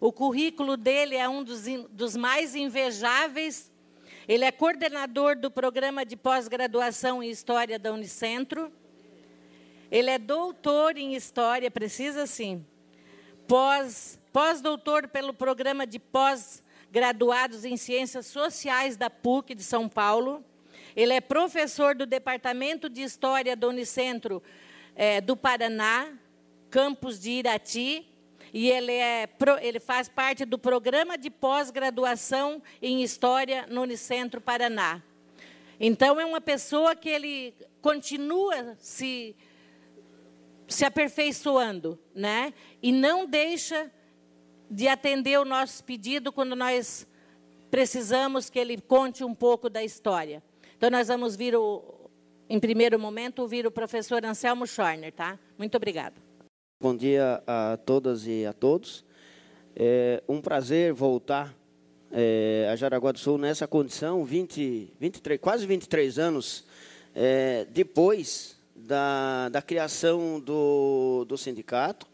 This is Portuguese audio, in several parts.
O currículo dele é um dos mais invejáveis. Ele é coordenador do programa de pós-graduação em História da Unicentro. Ele é doutor em História, precisa sim. Pós-doutor pelo programa de pós-graduados em Ciências Sociais da PUC de São Paulo. Ele é professor do Departamento de História da Unicentro do Paraná, campus de Irati, e ele faz parte do programa de pós-graduação em História no Unicentro Paraná. Então, é uma pessoa que ele continua se aperfeiçoando, né? E não deixa de atender o nosso pedido quando nós precisamos que ele conte um pouco da história. Então, nós vamos em primeiro momento, ouvir o professor Anselmo Schorner, tá? Muito obrigada. Bom dia a todas e a todos. É um prazer voltar a Jaraguá do Sul nessa condição, quase 23 anos depois da criação do sindicato.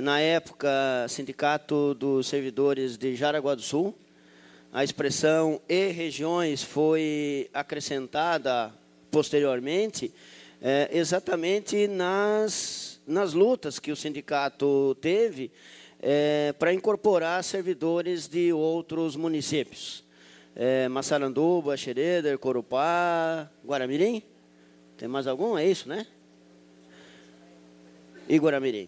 Na época, Sindicato dos Servidores de Jaraguá do Sul. A expressão e regiões foi acrescentada posteriormente, exatamente nas lutas que o sindicato teve para incorporar servidores de outros municípios. Massaranduba, Xereder, Corupá, Guaramirim. Tem mais algum? É isso, né? E Guaramirim.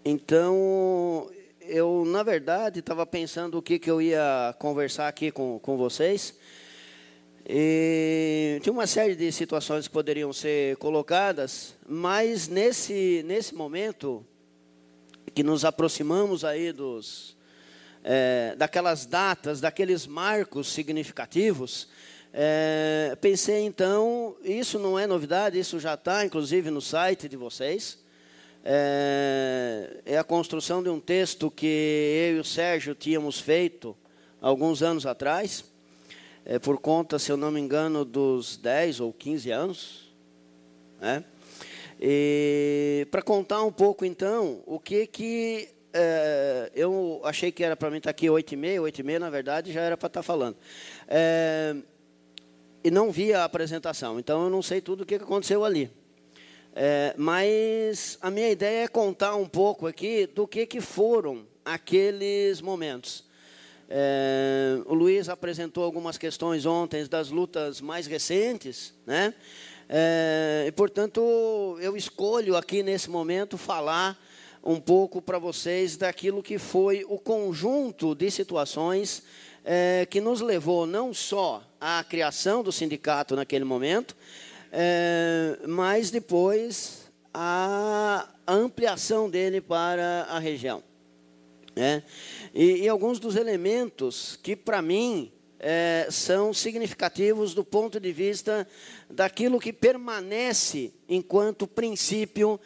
Então, eu, na verdade, estava pensando o que eu ia conversar aqui com vocês. E tinha uma série de situações que poderiam ser colocadas, mas nesse momento que nos aproximamos aí daquelas datas, daqueles marcos significativos, pensei então, isso não é novidade, isso já está inclusive no site de vocês, é a construção de um texto que eu e o Sérgio tínhamos feito alguns anos atrás, por conta, se eu não me engano, dos 10 ou 15 anos. E para contar um pouco, então, o que eu achei que era para mim estar aqui 8h30, 8h30, na verdade, já era para estar falando. E não vi a apresentação, então eu não sei tudo o que aconteceu ali. Mas a minha ideia é contar um pouco aqui do que foram aqueles momentos. O Luiz apresentou algumas questões ontem das lutas mais recentes, né? E, portanto, eu escolho aqui nesse momento falar um pouco para vocês daquilo que foi o conjunto de situações que nos levou não só à criação do sindicato naquele momento, mas depois à ampliação dele para a região. E alguns dos elementos que, para mim, são significativos do ponto de vista daquilo que permanece enquanto princípio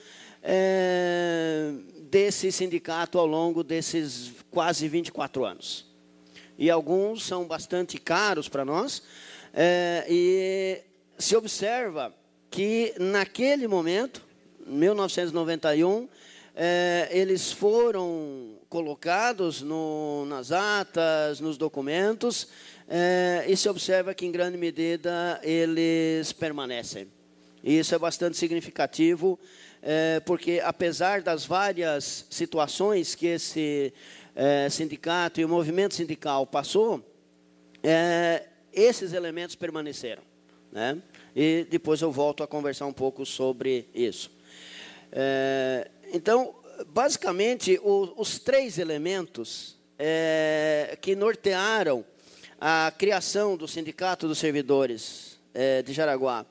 desse sindicato ao longo desses quase 24 anos. E alguns são bastante caros para nós, e se observa que, naquele momento, 1991, eles foram colocados nas atas, nos documentos, e se observa que, em grande medida, eles permanecem. E isso é bastante significativo, porque, apesar das várias situações que esse sindicato e o movimento sindical passou, esses elementos permaneceram, né? E depois eu volto a conversar um pouco sobre isso. Então, basicamente, os três elementos que nortearam a criação do Sindicato dos Servidores de Jaraguá,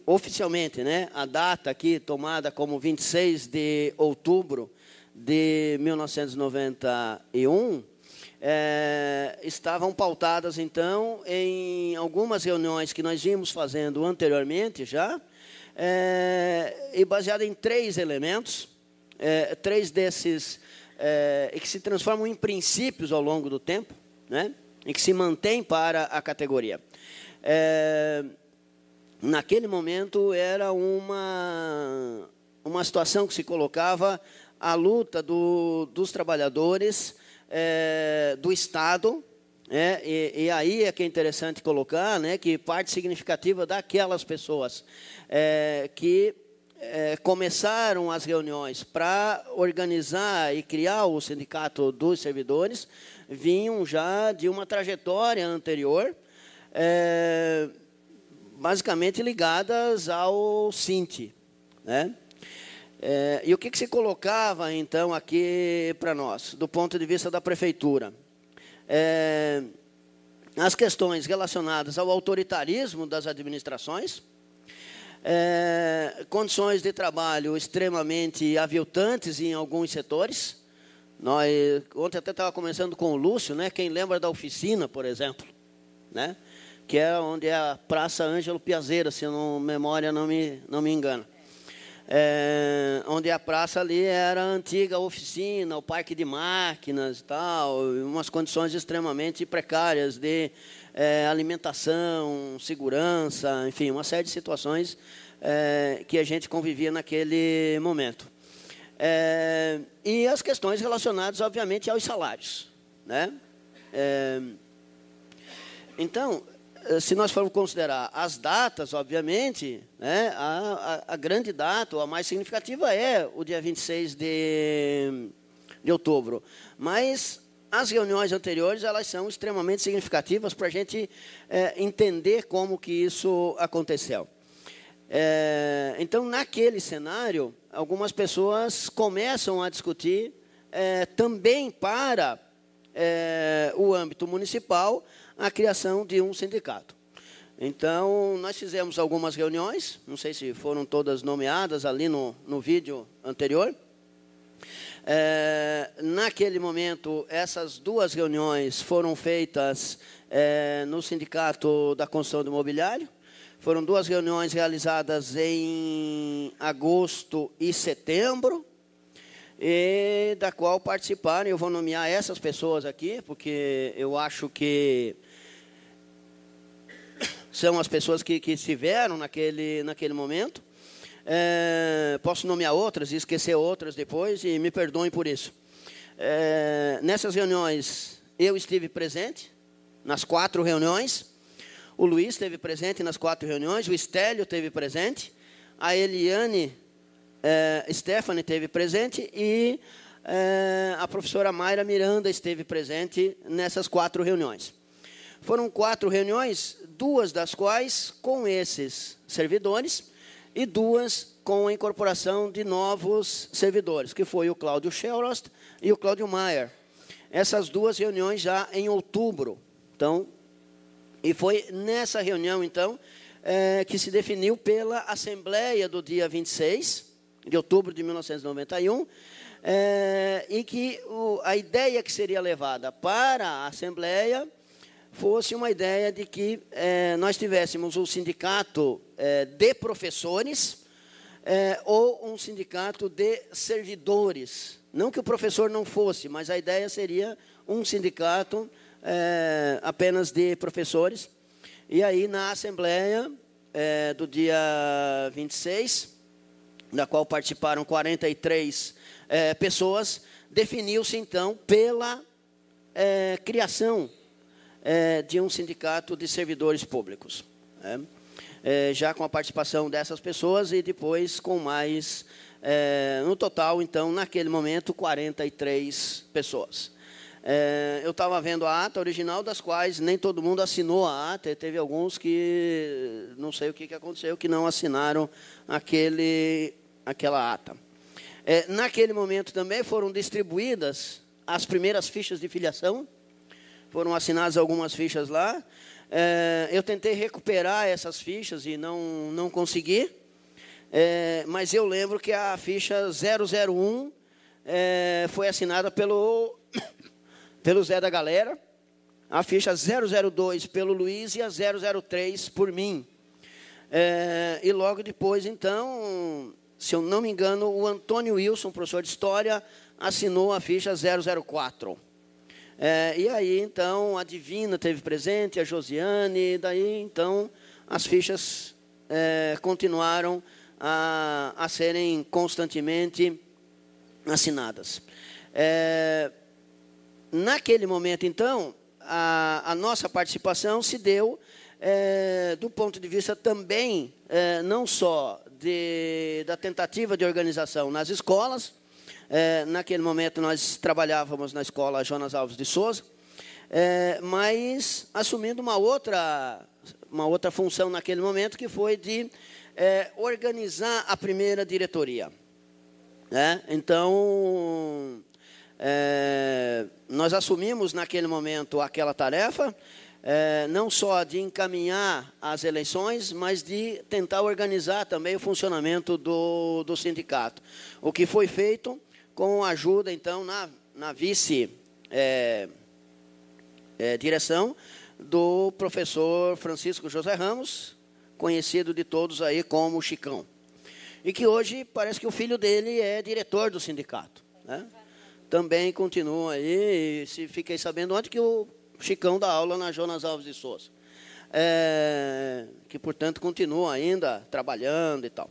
oficialmente, né, a data aqui tomada como 26 de outubro de 1991, estavam pautadas, então, em algumas reuniões que nós vimos fazendo anteriormente já, e baseada em três elementos, três desses que se transformam em princípios ao longo do tempo, né, e que se mantêm para a categoria. Naquele momento era uma situação que se colocava a luta dos trabalhadores do Estado, e aí é que é interessante colocar, né, que parte significativa daquelas pessoas que começaram as reuniões para organizar e criar o Sindicato dos Servidores, vinham já de uma trajetória anterior, basicamente ligadas ao SINT, né? E o que se colocava, então, aqui para nós, do ponto de vista da prefeitura? As questões relacionadas ao autoritarismo das administrações, condições de trabalho extremamente aviltantes em alguns setores. Ontem até estava conversando com o Lúcio, né? Quem lembra da oficina, por exemplo, né? Que é onde é a Praça Ângelo Piazeira, se a memória não me engana. Onde a praça ali era a antiga oficina, o parque de máquinas e tal, umas condições extremamente precárias de alimentação, segurança, enfim, uma série de situações que a gente convivia naquele momento. E as questões relacionadas, obviamente, aos salários, né? Então, se nós formos considerar as datas, obviamente, né, a grande data, ou a mais significativa, é o dia 26 de outubro. Mas as reuniões anteriores, elas são extremamente significativas para a gente entender como que isso aconteceu. Então, naquele cenário, algumas pessoas começam a discutir também para o âmbito municipal a criação de um sindicato. Então, nós fizemos algumas reuniões, não sei se foram todas nomeadas ali no vídeo anterior. Naquele momento, essas duas reuniões foram feitas no Sindicato da Construção do Mobiliário. Foram duas reuniões realizadas em agosto e setembro, e da qual participaram, eu vou nomear essas pessoas aqui, porque eu acho que são as pessoas que estiveram naquele momento. Posso nomear outras e esquecer outras depois, e me perdoem por isso. Nessas reuniões, eu estive presente, nas 4 reuniões. O Luiz esteve presente nas 4 reuniões, o Estélio esteve presente, a Eliane Stephanie esteve presente e a professora Mayra Miranda esteve presente nessas 4 reuniões. Foram 4 reuniões, 2 das quais com esses servidores e 2 com a incorporação de novos servidores, que foi o Cláudio Schelrost e o Cláudio Maier. Essas 2 reuniões já em outubro. Então, e foi nessa reunião, então, que se definiu pela Assembleia do dia 26 de outubro de 1991, e que a ideia que seria levada para a Assembleia fosse uma ideia de que nós tivéssemos um sindicato de professores ou um sindicato de servidores. Não que o professor não fosse, mas a ideia seria um sindicato apenas de professores. E aí, na Assembleia do dia 26, da qual participaram 43 pessoas, definiu-se, então, pela criação de um sindicato de servidores públicos. Já com a participação dessas pessoas e depois com mais, no total, então, naquele momento, 43 pessoas. Eu estava vendo a ata original, das quais nem todo mundo assinou a ata, e teve alguns que, não sei o que aconteceu, que não assinaram aquela ata. Naquele momento também foram distribuídas as primeiras fichas de filiação, foram assinadas algumas fichas lá. Eu tentei recuperar essas fichas e não consegui, mas eu lembro que a ficha 001 foi assinada pelo Zé da Galera, a ficha 002 pelo Luiz e a 003 por mim. E logo depois, então, se eu não me engano, o Antônio Wilson, professor de História, assinou a ficha 004. E aí, então, a Divina esteve presente, a Josiane, e daí, então, as fichas continuaram a serem constantemente assinadas. Naquele momento, então, a nossa participação se deu do ponto de vista também, não só da tentativa de organização nas escolas. Naquele momento, nós trabalhávamos na escola Jonas Alves de Souza, mas assumindo uma outra função naquele momento, que foi de organizar a primeira diretoria. Então, nós assumimos naquele momento aquela tarefa, não só de encaminhar as eleições, mas de tentar organizar também o funcionamento do sindicato. O que foi feito com a ajuda, então, na vice-direção do professor Francisco José Ramos, conhecido de todos aí como Chicão. E que hoje parece que o filho dele é diretor do sindicato, né? Também continua aí, e fiquei sabendo ontem que o Chicão dá aula na Jonas Alves de Souza. Que, portanto, continua ainda trabalhando e tal.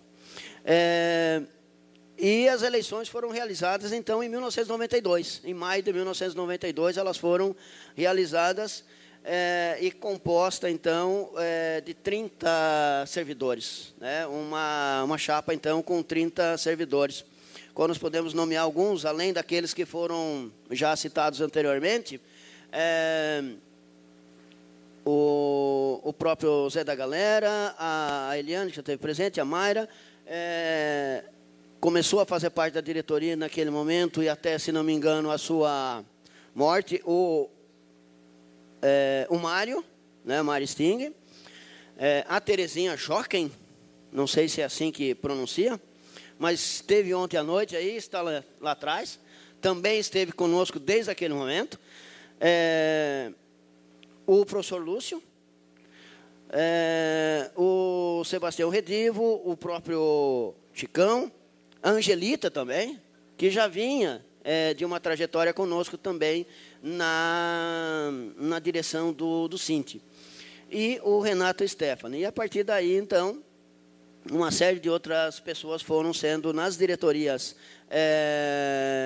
E as eleições foram realizadas, então, em 1992. Em maio de 1992, elas foram realizadas e composta, então, de 30 servidores, né? Uma chapa, então, com 30 servidores. Quando nós podemos nomear alguns, além daqueles que foram já citados anteriormente, o próprio Zé da Galera, a Eliane, que já esteve presente, a Mayra, começou a fazer parte da diretoria naquele momento, e até, se não me engano, a sua morte, o Mário, né, Mário Sting, a Terezinha Jochen, não sei se é assim que pronuncia, mas esteve ontem à noite aí, está lá atrás, também esteve conosco desde aquele momento, o professor Lúcio, o Sebastião Redivo, o próprio Chicão, a Angelita também, que já vinha de uma trajetória conosco também na direção do Cinti. E o Renato Stefani. E a partir daí, então, uma série de outras pessoas foram sendo, nas diretorias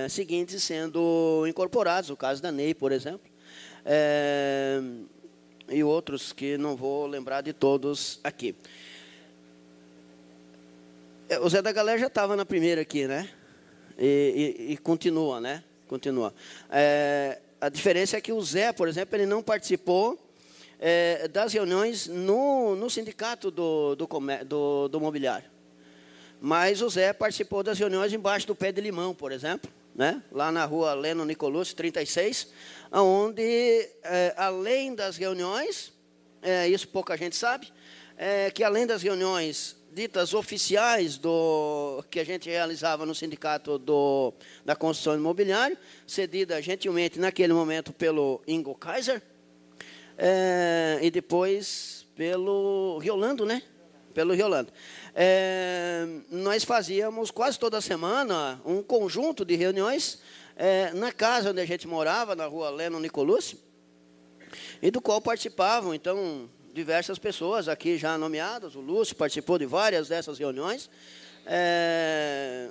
seguintes, sendo incorporados. O caso da Ney, por exemplo. E outros que não vou lembrar de todos aqui. O Zé da Galera já estava na primeira aqui, né? E continua, né? Continua. A diferença é que o Zé, por exemplo, ele não participou das reuniões no sindicato do mobiliário. Mas o Zé participou das reuniões embaixo do pé de limão, por exemplo, né? Lá na rua Leno Nicolucci, 36, onde, além das reuniões, isso pouca gente sabe, que além das reuniões ditas oficiais que a gente realizava no sindicato da construção imobiliária, cedida gentilmente naquele momento pelo Ingo Kaiser, e depois pelo Riolando, né? Pelo Riolando. Nós fazíamos quase toda semana um conjunto de reuniões na casa onde a gente morava, na rua Leno Nicolucci, e do qual participavam, então, diversas pessoas aqui já nomeadas. O Lúcio participou de várias dessas reuniões.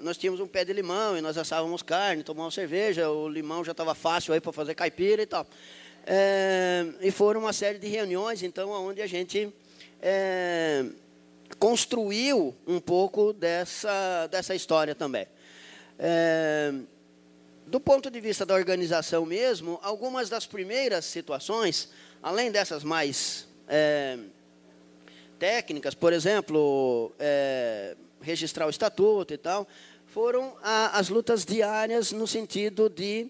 Nós tínhamos um pé de limão e nós assávamos carne, tomávamos cerveja, o limão já estava fácil aí para fazer caipira e tal. E foram uma série de reuniões, então, onde a gente construiu um pouco dessa história também. Do ponto de vista da organização mesmo, algumas das primeiras situações, além dessas mais técnicas, por exemplo, registrar o estatuto e tal, foram as lutas diárias no sentido de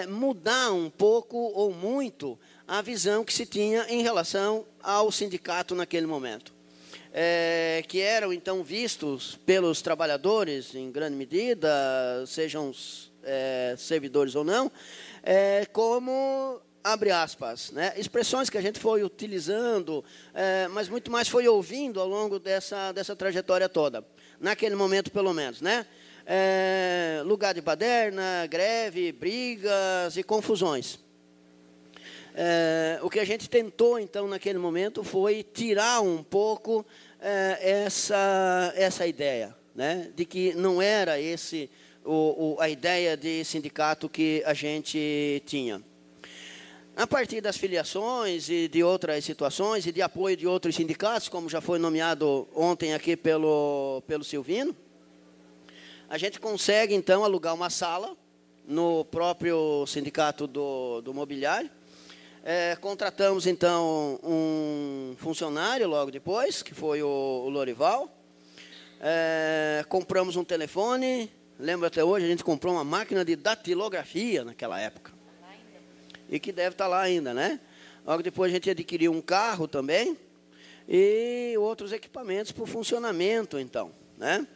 mudar um pouco ou muito a visão que se tinha em relação ao sindicato naquele momento. Que eram, então, vistos pelos trabalhadores, em grande medida, sejam servidores ou não, como, abre aspas, né, expressões que a gente foi utilizando, mas muito mais foi ouvindo ao longo dessa trajetória toda, naquele momento pelo menos, né? Lugar de baderna, greve, brigas e confusões. O que a gente tentou, então, naquele momento, foi tirar um pouco essa ideia, né, de que não era a ideia de sindicato que a gente tinha. A partir das filiações e de outras situações e de apoio de outros sindicatos, como já foi nomeado ontem aqui pelo Silvino, a gente consegue, então, alugar uma sala no próprio sindicato do mobiliário. Contratamos, então, um funcionário logo depois, que foi o Lorival. Compramos um telefone. Lembro até hoje, a gente comprou uma máquina de datilografia naquela época. E que deve estar lá ainda, né? Logo depois a gente adquiriu um carro também e outros equipamentos para o funcionamento, então, né?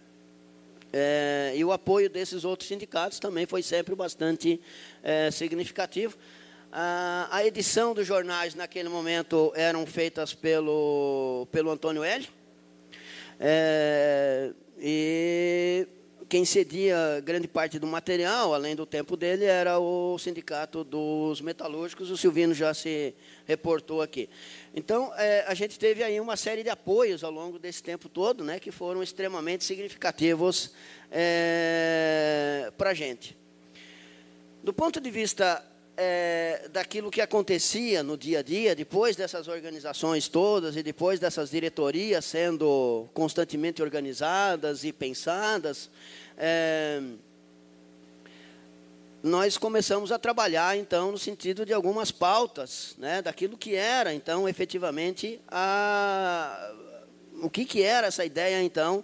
E o apoio desses outros sindicatos também foi sempre bastante significativo. A edição dos jornais, naquele momento, eram feitas pelo Antônio L. E quem cedia grande parte do material, além do tempo dele, era o Sindicato dos Metalúrgicos. O Silvino já se reportou aqui. Então, a gente teve aí uma série de apoios ao longo desse tempo todo, né, que foram extremamente significativos para a gente. Do ponto de vista daquilo que acontecia no dia a dia, depois dessas organizações todas e depois dessas diretorias sendo constantemente organizadas e pensadas, nós começamos a trabalhar, então, no sentido de algumas pautas, né, daquilo que era, então, efetivamente, o que era essa ideia, então,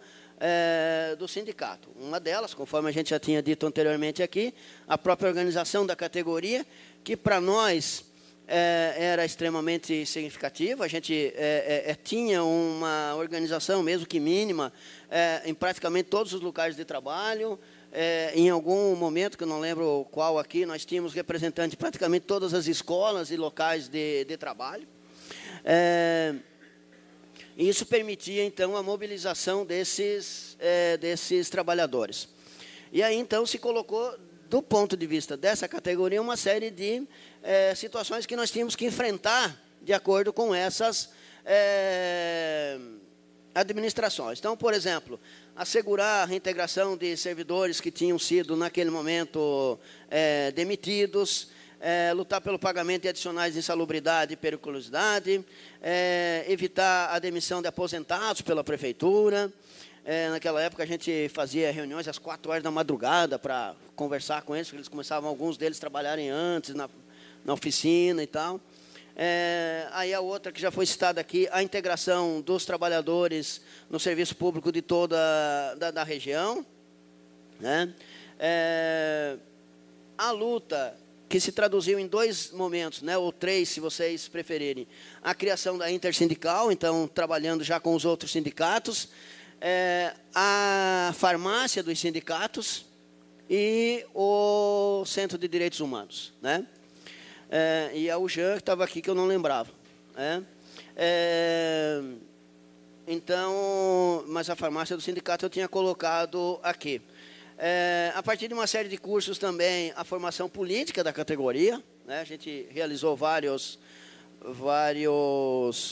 do sindicato. Uma delas, conforme a gente já tinha dito anteriormente aqui, a própria organização da categoria, que para nós era extremamente significativa. A gente tinha uma organização, mesmo que mínima, em praticamente todos os locais de trabalho. Em algum momento, que eu não lembro qual aqui, nós tínhamos representantes de praticamente todas as escolas e locais de trabalho. E isso permitia, então, a mobilização desses trabalhadores. E aí, então, se colocou, do ponto de vista dessa categoria, uma série de situações que nós tínhamos que enfrentar de acordo com essas administrações. Então, por exemplo, assegurar a reintegração de servidores que tinham sido, naquele momento, demitidos, lutar pelo pagamento de adicionais de insalubridade e periculosidade, evitar a demissão de aposentados pela prefeitura. Naquela época, a gente fazia reuniões às 4 horas da madrugada para conversar com eles, porque eles começavam, alguns deles, trabalharem antes na oficina e tal. Aí a outra que já foi citada aqui, a integração dos trabalhadores no serviço público de toda da região, né? A luta que se traduziu em 2 momentos, né, ou 3, se vocês preferirem. A criação da intersindical, então, trabalhando já com os outros sindicatos, a farmácia dos sindicatos e o Centro de Direitos Humanos, né? E a UJAN, que estava aqui, que eu não lembrava. Então, mas a farmácia do sindicato eu tinha colocado aqui. A partir de uma série de cursos também, a formação política da categoria, né? A gente realizou vários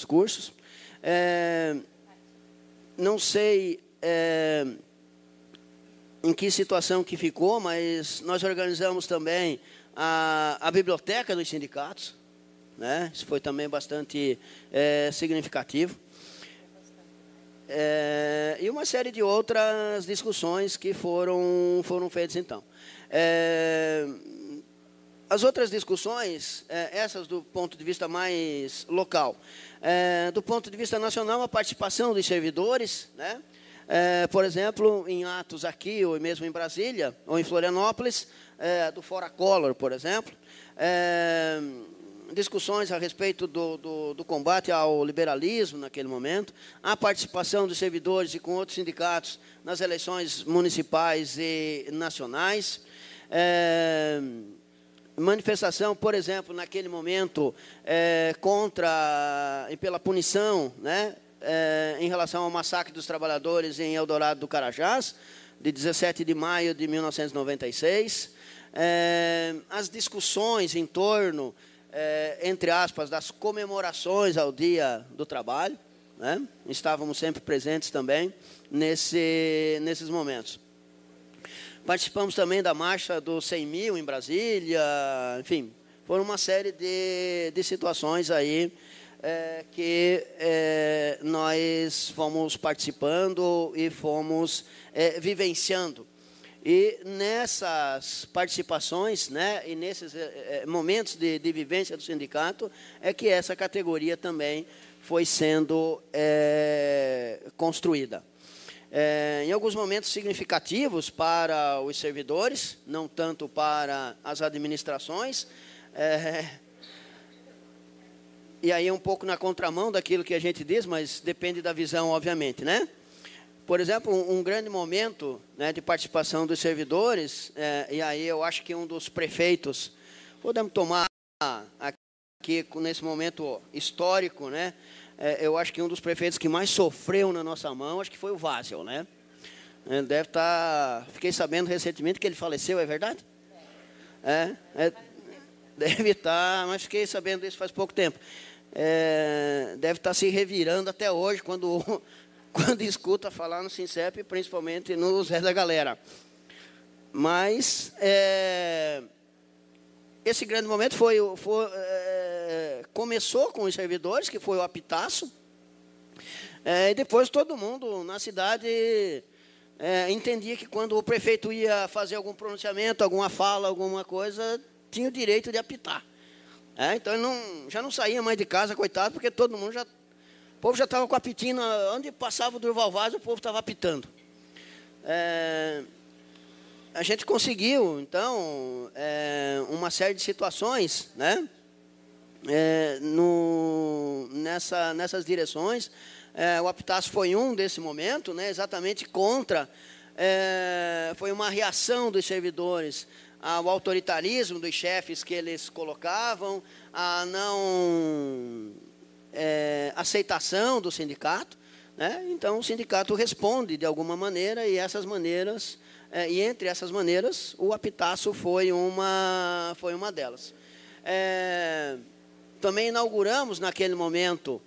cursos. Não sei em que situação que ficou, mas nós organizamos também a biblioteca dos sindicatos, né? Isso foi também bastante significativo. E uma série de outras discussões que foram feitas, então. As outras discussões, essas do ponto de vista mais local. Do ponto de vista nacional, a participação dos servidores, né? Por exemplo, em atos aqui, ou mesmo em Brasília, ou em Florianópolis, do Fora Collor, por exemplo, discussões a respeito do combate ao liberalismo naquele momento, a participação dos servidores e com outros sindicatos nas eleições municipais e nacionais, manifestação, por exemplo, naquele momento, contra e pela punição, né, em relação ao massacre dos trabalhadores em Eldorado do Carajás, de 17 de maio de 1996, as discussões em torno, entre aspas, das comemorações ao Dia do Trabalho, né? Estávamos sempre presentes também nesses momentos. Participamos também da marcha dos 100 mil em Brasília, enfim, foram uma série de situações aí que nós fomos participando e fomos vivenciando. E nessas participações, né, e nesses momentos de vivência do sindicato, é que essa categoria também foi sendo construída. Em alguns momentos significativos para os servidores, não tanto para as administrações, e aí um pouco na contramão daquilo que a gente diz, mas depende da visão, obviamente, né? Por exemplo, um grande momento, né, de participação dos servidores, e aí eu acho que um dos prefeitos, podemos tomar aqui nesse momento histórico, né? Eu acho que um dos prefeitos que mais sofreu na nossa mão, acho que foi o Vázel, né? Deve estar... Fiquei sabendo recentemente que ele faleceu, é verdade? Deve estar, mas fiquei sabendo disso faz pouco tempo. Deve estar se revirando até hoje, quando escuta falar no SINCEP, principalmente no Zé da Galera. Mas esse grande momento começou com os servidores, que foi o apitaço, e depois todo mundo na cidade entendia que quando o prefeito ia fazer algum pronunciamento, alguma fala, alguma coisa, tinha o direito de apitar. Então ele já não saía mais de casa, coitado, porque todo mundo o povo já estava com a apitina, onde passava o Durval Vaz, o povo estava apitando. A gente conseguiu, então, uma série de situações, né, nessas direções. O apitaço foi um desse momento, né, exatamente contra, foi uma reação dos servidores ao autoritarismo dos chefes que eles colocavam, a não aceitação do sindicato, né? Então o sindicato responde de alguma maneira, e entre essas maneiras o apitaço foi uma delas. Também inauguramos naquele momento,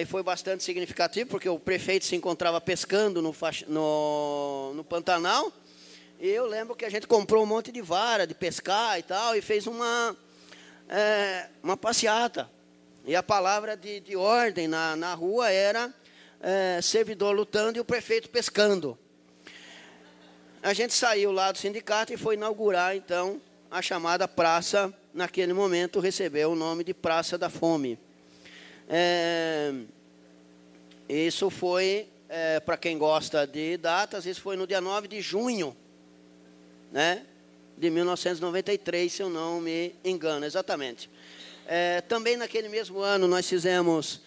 e foi bastante significativo, porque o prefeito se encontrava pescando no Pantanal, e eu lembro que a gente comprou um monte de vara de pescar e tal, e fez uma passeata. E a palavra de ordem na rua era servidor lutando e o prefeito pescando. A gente saiu lá do sindicato e foi inaugurar, então, a chamada praça, naquele momento, recebeu o nome de Praça da Fome. Isso foi, para quem gosta de datas, isso foi no dia 9 de junho, né, de 1993, se eu não me engano, exatamente. Também naquele mesmo ano nós fizemos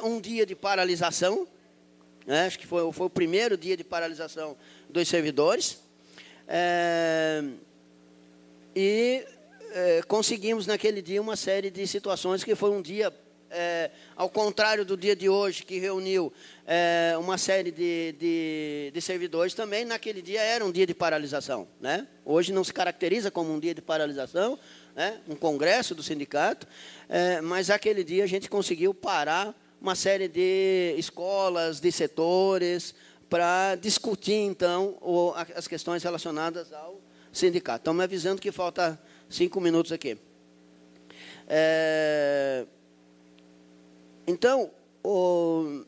um dia de paralisação, né, acho que foi o primeiro dia de paralisação dos servidores, e conseguimos naquele dia uma série de situações que foi um dia, ao contrário do dia de hoje, que reuniu uma série de servidores, também naquele dia era um dia de paralisação, né? Hoje não se caracteriza como um dia de paralisação, né? Um congresso do sindicato, mas aquele dia a gente conseguiu parar uma série de escolas, de setores, para discutir, então, as questões relacionadas ao sindicato. Estão me avisando que falta 5 minutos aqui. Então, o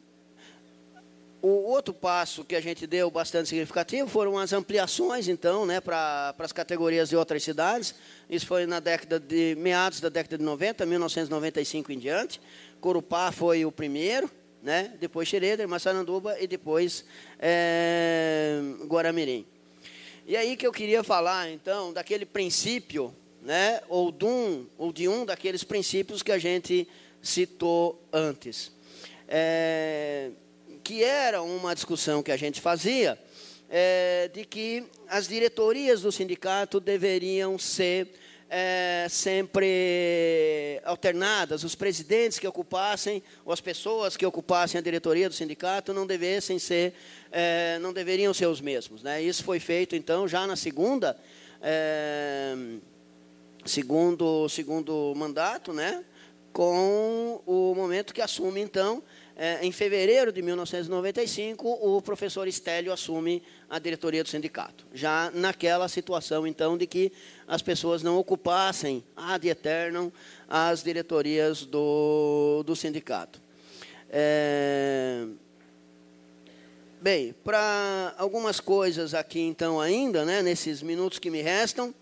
outro passo que a gente deu bastante significativo foram as ampliações, então, né, para as categorias de outras cidades. Isso foi na meados da década de 90, 1995 em diante. Corupá foi o primeiro, né, depois Xereder, Massaranduba e depois Guaramirim. E aí que eu queria falar, então, daquele princípio, né, ou de um daqueles princípios que a gente citou antes, que era uma discussão que a gente fazia, de que as diretorias do sindicato deveriam ser sempre alternadas, os presidentes que ocupassem, ou as pessoas que ocupassem a diretoria do sindicato não deveriam ser os mesmos, né? Isso foi feito, então, já na segundo mandato, né? com o momento que assume, então, em fevereiro de 1995, o professor Estélio assume a diretoria do sindicato. Já naquela situação, então, de que as pessoas não ocupassem ad eternum as diretorias do sindicato. Bem, para algumas coisas aqui, então, ainda, né, nesses minutos que me restam,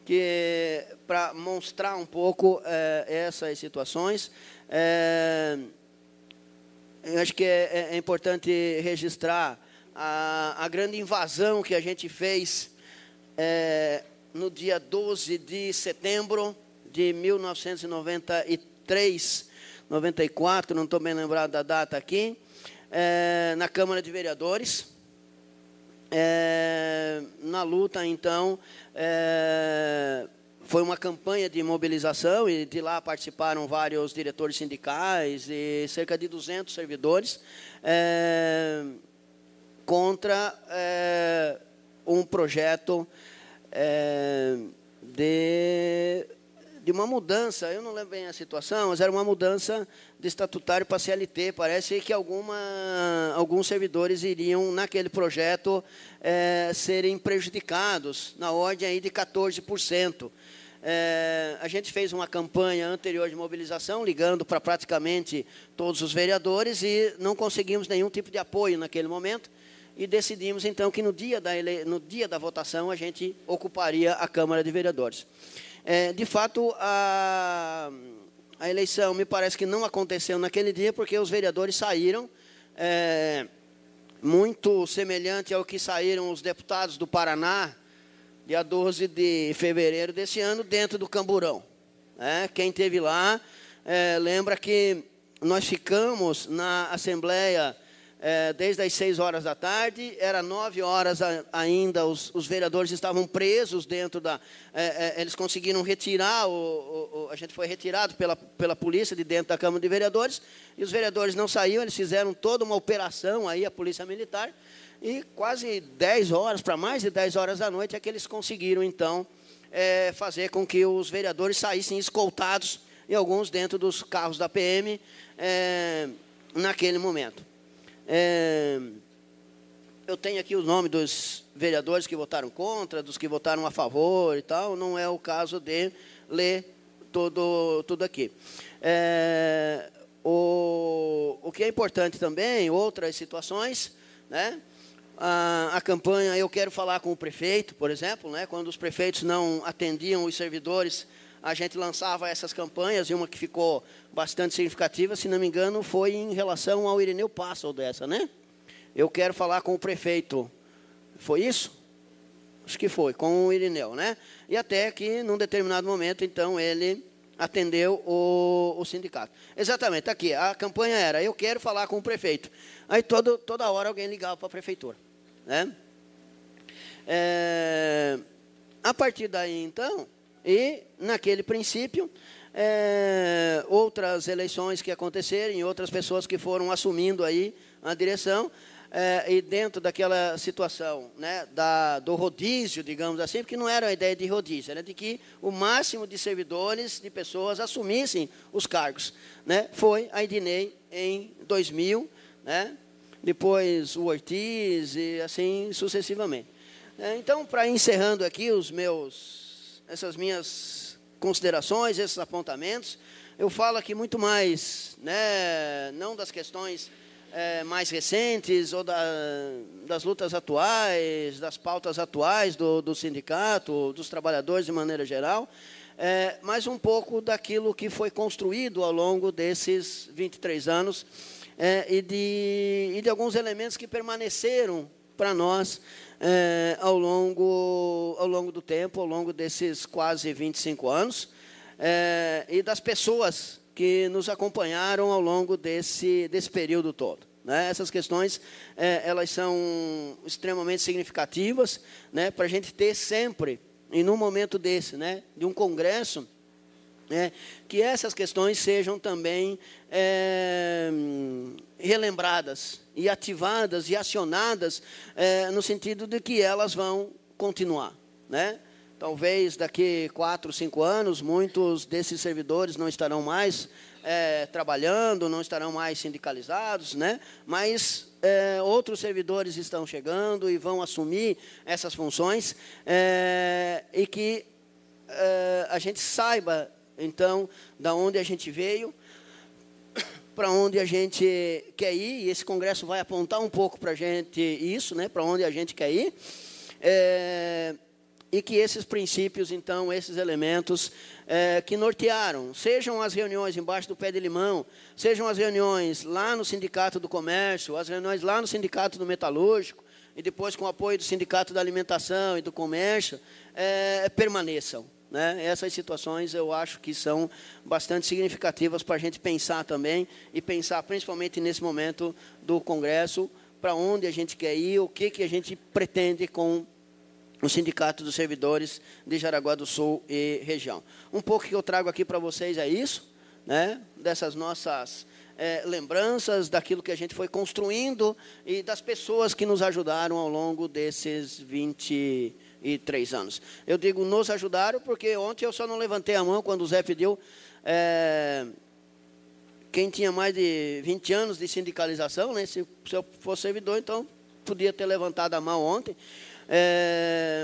que para mostrar um pouco essas situações, eu acho que é importante registrar a grande invasão que a gente fez no dia 12 de setembro de 1993, 94, não estou bem lembrado da data aqui, na Câmara de Vereadores, na luta, então, foi uma campanha de mobilização e de lá participaram vários diretores sindicais e cerca de 200 servidores contra um projeto de uma mudança, eu não lembro bem a situação, mas era uma mudança de estatutário para CLT. Parece que alguns servidores iriam, naquele projeto, serem prejudicados, na ordem aí de 14%. A gente fez uma campanha anterior de mobilização, ligando para praticamente todos os vereadores, e não conseguimos nenhum tipo de apoio naquele momento, e decidimos, então, que no dia da votação a gente ocuparia a Câmara de Vereadores. De fato, a eleição me parece que não aconteceu naquele dia, porque os vereadores saíram, muito semelhante ao que saíram os deputados do Paraná, dia 12 de fevereiro desse ano, dentro do Camburão. Quem esteve lá lembra que nós ficamos na Assembleia desde as 6 horas da tarde, era 9 horas ainda, os vereadores estavam presos dentro da... eles conseguiram retirar, a gente foi retirado pela polícia de dentro da Câmara de Vereadores, e os vereadores não saíam, eles fizeram toda uma operação, aí a Polícia Militar, e quase 10 horas, para mais de 10 horas da noite, é que eles conseguiram, então, fazer com que os vereadores saíssem escoltados, e alguns dentro dos carros da PM, naquele momento. Eu tenho aqui o nome dos vereadores que votaram contra, dos que votaram a favor e tal, não é o caso de ler tudo aqui. O que é importante também, outras situações, né? A campanha, eu quero falar com o prefeito, por exemplo, né? Quando os prefeitos não atendiam os servidores, a gente lançava essas campanhas, e uma que ficou bastante significativa, se não me engano, foi em relação ao Irineu Pássaro dessa, né? Eu quero falar com o prefeito. Foi isso? Acho que foi, com o Irineu, né? E até que, num determinado momento, então, ele atendeu o sindicato. Exatamente, está aqui. A campanha era, eu quero falar com o prefeito. Aí, toda hora, alguém ligava para a prefeitura, né? A partir daí, então... E, naquele princípio, outras eleições que aconteceram, e outras pessoas que foram assumindo aí a direção, e dentro daquela situação, né, do rodízio, digamos assim, porque não era a ideia de rodízio, era de que o máximo de servidores, de pessoas, assumissem os cargos, né? Foi a Ednei em 2000, né? Depois o Ortiz, e assim sucessivamente. Então, para encerrando aqui essas minhas considerações, esses apontamentos, eu falo aqui muito mais, né, não das questões mais recentes ou das lutas atuais, das pautas atuais do sindicato, dos trabalhadores de maneira geral, mas um pouco daquilo que foi construído ao longo desses 23 anos e de alguns elementos que permaneceram para nós ao longo do tempo, ao longo desses quase 25 anos, e das pessoas que nos acompanharam ao longo desse período todo, né? Essas questões, elas são extremamente significativas, né, para a gente ter sempre, e num momento desse, né, de um congresso, que essas questões sejam também relembradas e ativadas e acionadas no sentido de que elas vão continuar, né? Talvez daqui 4, 5 anos, muitos desses servidores não estarão mais trabalhando, não estarão mais sindicalizados, né? Mas outros servidores estão chegando e vão assumir essas funções, e que a gente saiba, então, da onde a gente veio, para onde a gente quer ir, e esse congresso vai apontar um pouco para a gente isso, né? Para onde a gente quer ir, e que esses princípios, então, esses elementos que nortearam, sejam as reuniões embaixo do pé de limão, sejam as reuniões lá no Sindicato do Comércio, as reuniões lá no Sindicato do Metalúrgico, e depois com o apoio do Sindicato da Alimentação e do Comércio, permaneçam. Né? Essas situações eu acho que são bastante significativas para a gente pensar também, e pensar principalmente nesse momento do Congresso, para onde a gente quer ir, o que a gente pretende com o Sindicato dos Servidores de Jaraguá do Sul e região. Um pouco que eu trago aqui para vocês é isso, né? Dessas nossas lembranças, daquilo que a gente foi construindo e das pessoas que nos ajudaram ao longo desses 23 anos. Eu digo nos ajudaram porque ontem eu só não levantei a mão quando o Zé pediu quem tinha mais de 20 anos de sindicalização, né? Se eu fosse servidor, então podia ter levantado a mão ontem.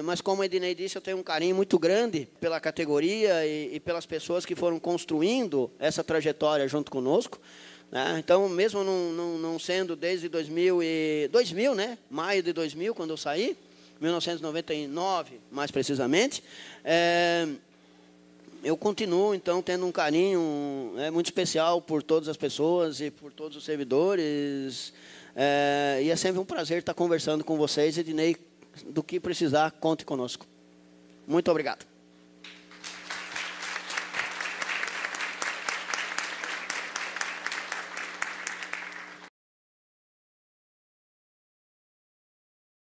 Mas como a Ednei disse, eu tenho um carinho muito grande pela categoria e pelas pessoas que foram construindo essa trajetória junto conosco, né? Então, mesmo não sendo desde 2000, né? Maio de 2000, quando eu saí, 1999, mais precisamente, eu continuo, então, tendo um carinho muito especial por todas as pessoas e por todos os servidores, e é sempre um prazer estar conversando com vocês, Ednei. Do que precisar, conte conosco. Muito obrigado.